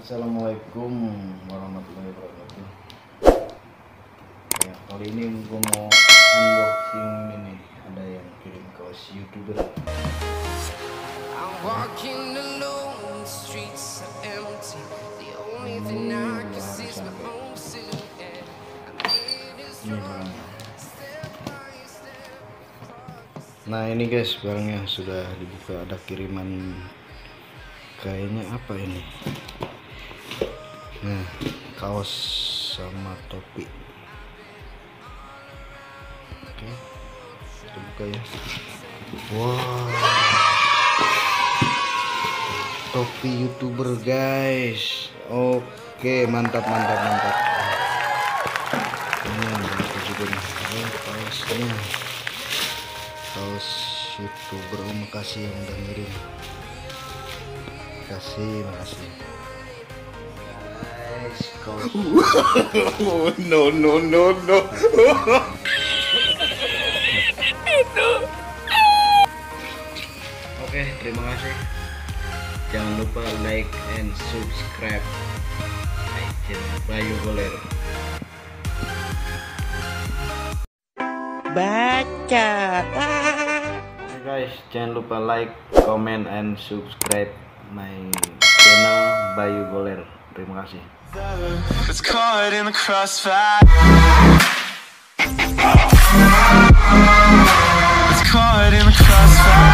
Assalamualaikum warahmatullahi wabarakatuh. Ya, kali ini gue mau unboxing ini nih. Ada yang kirim kaos YouTuber. Nah ini guys, barangnya sudah dibuka. Ada kiriman, kayaknya apa ini? Nah, kaos sama topi. Oke, kita buka ya. Wow, topi YouTuber guys. Oke, mantap. Ini berapa juga nih? Kaosnya, kaos YouTuber. Makasih yang udah ngirim. Makasih. No. Oke, terima kasih. Jangan lupa like and subscribe channel Bayu Goler. Baca. Oke guys, jangan lupa like, comment and subscribe my channel Bayu Goler. Terima kasih. It's caught in the crossfire. It's caught in the crossfire.